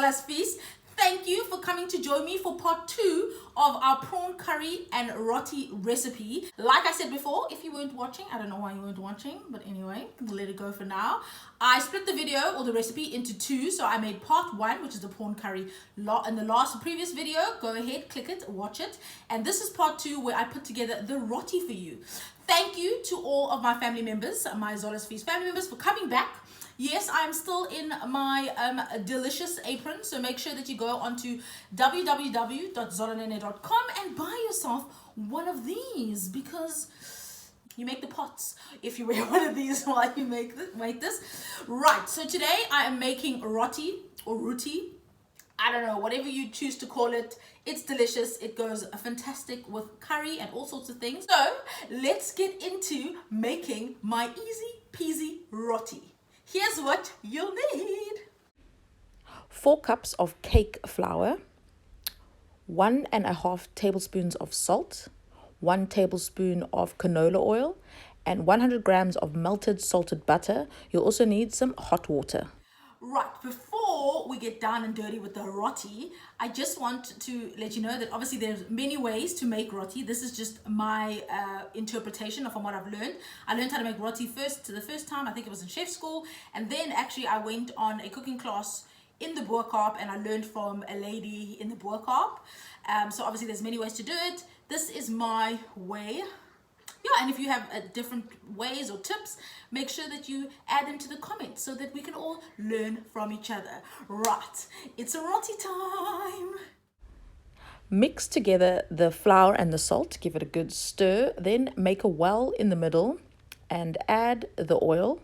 Zola's Feast. Thank you for coming to join me for part 2 of our prawn curry and roti recipe. Like I said before, if you weren't watching, I don't know why you weren't watching, but anyway, we'll let it go for now. I split the video or the recipe into 2, so I made part 1, which is the prawn curry in the previous video. Go ahead, click it, watch it. And this is part 2 where I put together the roti for you. Thank you to all of my family members, my Zola's Feast family members, for coming back. Yes, I'm still in my delicious apron, so make sure that you go onto www.zolanene.com and buy yourself one of these, because you make the pots if you wear one of these while you make this. Right, so today I am making roti or roti. I don't know, whatever you choose to call it. It's delicious. It goes fantastic with curry and all sorts of things. So let's get into making my easy peasy roti. Here's what you'll need. 4 cups of cake flour, 1.5 tablespoons of salt, 1 tablespoon of canola oil, and 100 grams of melted salted butter. You'll also need some hot water. Right, before we get down and dirty with the roti, I just want to let you know that obviously there's many ways to make roti. This is just my interpretation of what I've learned. I learned how to make roti the first time, I think it was in chef school, and then actually I went on a cooking class in the Boerkaap and I learned from a lady in the Boerkaap. So obviously there's many ways to do it. This is my way. Yeah, and if you have different ways or tips, make sure that you add them to the comments so that we can all learn from each other. Right, it's a roti time. Mix together the flour and the salt, give it a good stir, then make a well in the middle and add the oil.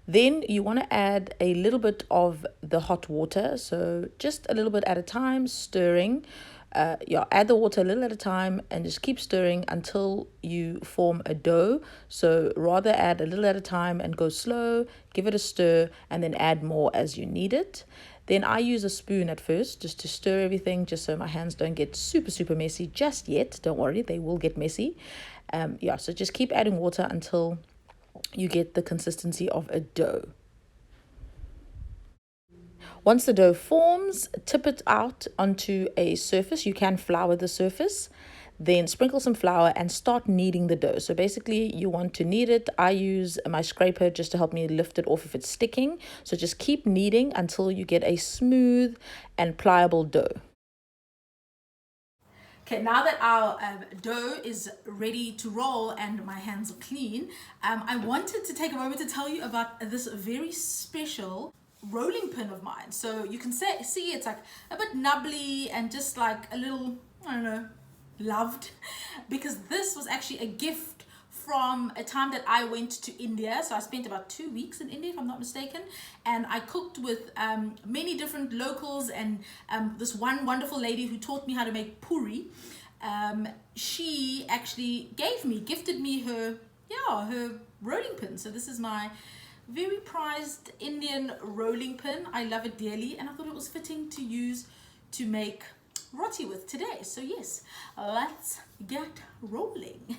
Then you want to add a little bit of the hot water, so just a little bit at a time, stirring. Add the water a little at a time and just keep stirring until you form a dough. So rather add a little at a time and go slow, give it a stir, and then add more as you need it. Then I use a spoon at first just to stir everything, just so my hands don't get super messy just yet. Don't worry, they will get messy. So just keep adding water until you get the consistency of a dough. Once the dough forms, tip it out onto a surface. You can flour the surface, then sprinkle some flour and start kneading the dough. So basically you want to knead it. I use my scraper just to help me lift it off if it's sticking. So just keep kneading until you get a smooth and pliable dough. Okay, now that our dough is ready to roll and my hands are clean, I wanted to take a moment to tell you about this very special rolling pin of mine. So you can see it's like a bit nubbly and just like a little, I don't know, loved, because this was actually a gift from a time that I went to India. So I spent about 2 weeks in India, if I'm not mistaken, and I cooked with many different locals and this one wonderful lady who taught me how to make puri. She actually gifted me her rolling pin. So this is my very prized Indian rolling pin. I love it dearly, and I thought it was fitting to use to make roti with today. So yes, let's get rolling.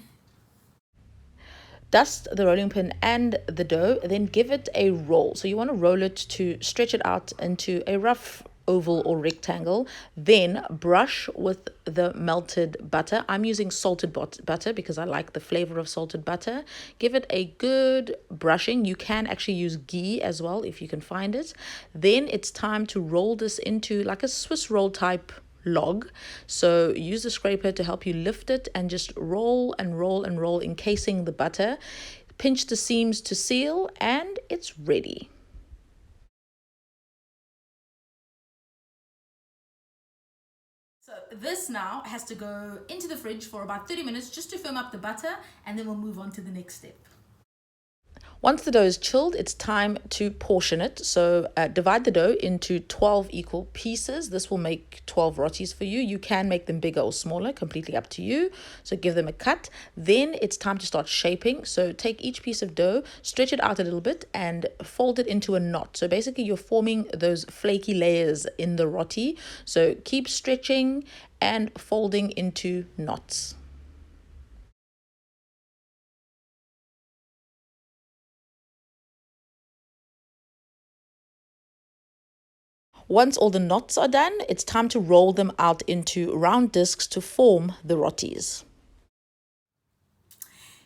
Dust the rolling pin and the dough, then give it a roll. So you want to roll it to stretch it out into a rough oval or rectangle. Then brush with the melted butter. I'm using salted butter because I like the flavor of salted butter. Give it a good brushing. You can actually use ghee as well if you can find it. Then it's time to roll this into like a Swiss roll type log. So use the scraper to help you lift it and just roll and roll and roll, encasing the butter. Pinch the seams to seal and it's ready. So this now has to go into the fridge for about 30 minutes just to firm up the butter, and then we'll move on to the next step. Once the dough is chilled, it's time to portion it. So divide the dough into 12 equal pieces. This will make 12 rotis for you. You can make them bigger or smaller, completely up to you. So give them a cut. Then it's time to start shaping. So take each piece of dough, stretch it out a little bit and fold it into a knot. So basically you're forming those flaky layers in the roti. So keep stretching and folding into knots. Once all the knots are done, it's time to roll them out into round discs to form the rotis.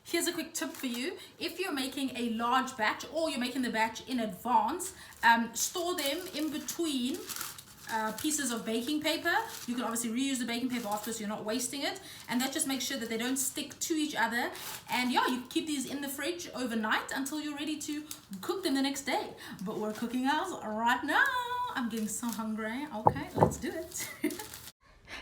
Here's a quick tip for you. If you're making a large batch or you're making the batch in advance, store them in between pieces of baking paper. You can obviously reuse the baking paper after, so you're not wasting it, and that just makes sure that they don't stick to each other. And yeah, you keep these in the fridge overnight until you're ready to cook them the next day. But we're cooking ours right now. I'm getting so hungry. Okay, let's do it.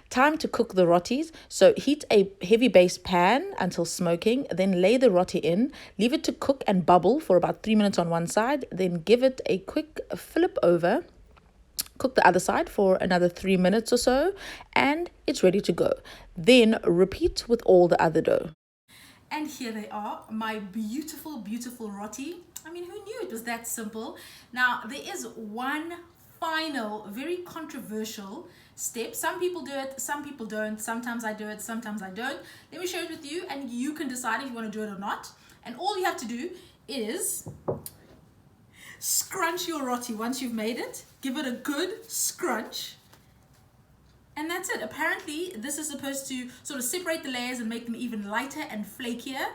Time to cook the rotis. So heat a heavy base pan until smoking, then lay the roti in, leave it to cook and bubble for about 3 minutes on one side, then give it a quick flip over. Cook the other side for another 3 minutes or so, and it's ready to go. Then repeat with all the other dough. And here they are, my beautiful, beautiful roti. I mean, who knew it was that simple? Now, there is one final, very controversial step. Some people do it, some people don't. Sometimes I do it, sometimes I don't. Let me share it with you, and you can decide if you want to do it or not. And all you have to do is scrunch your roti once you've made it. Give it a good scrunch. And that's it. Apparently, this is supposed to sort of separate the layers and make them even lighter and flakier.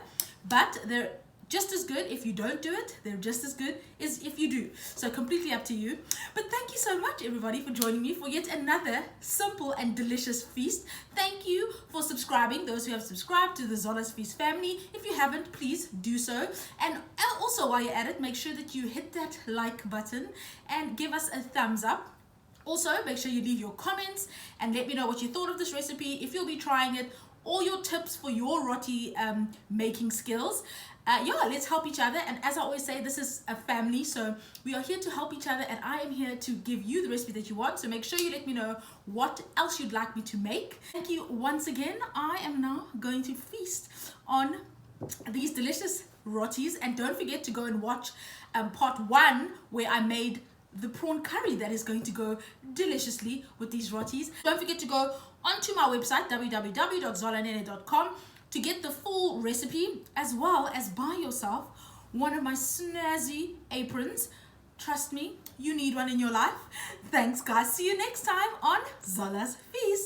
But they're just as good if you don't do it. They're just as good as if you do. So completely up to you. But thank you so much, everybody, for joining me for yet another simple and delicious feast. Thank you for subscribing, those who have subscribed to the Zola's Feast family. If you haven't, please do so. And also, while you're at it, make sure that you hit that like button and give us a thumbs up. Also, make sure you leave your comments and let me know what you thought of this recipe, if you'll be trying it, all your tips for your roti making skills. Yeah, let's help each other. And as I always say, this is a family, so we are here to help each other, and I am here to give you the recipe that you want. So make sure you let me know what else you'd like me to make. Thank you once again. I am now going to feast on these delicious rotis, and don't forget to go and watch part 1 where I made the prawn curry that is going to go deliciously with these rotis. Don't forget to go onto my website www.zolanene.com to get the full recipe, as well as buy yourself one of my snazzy aprons. Trust me, you need one in your life. Thanks guys, see you next time on Zola's Feast.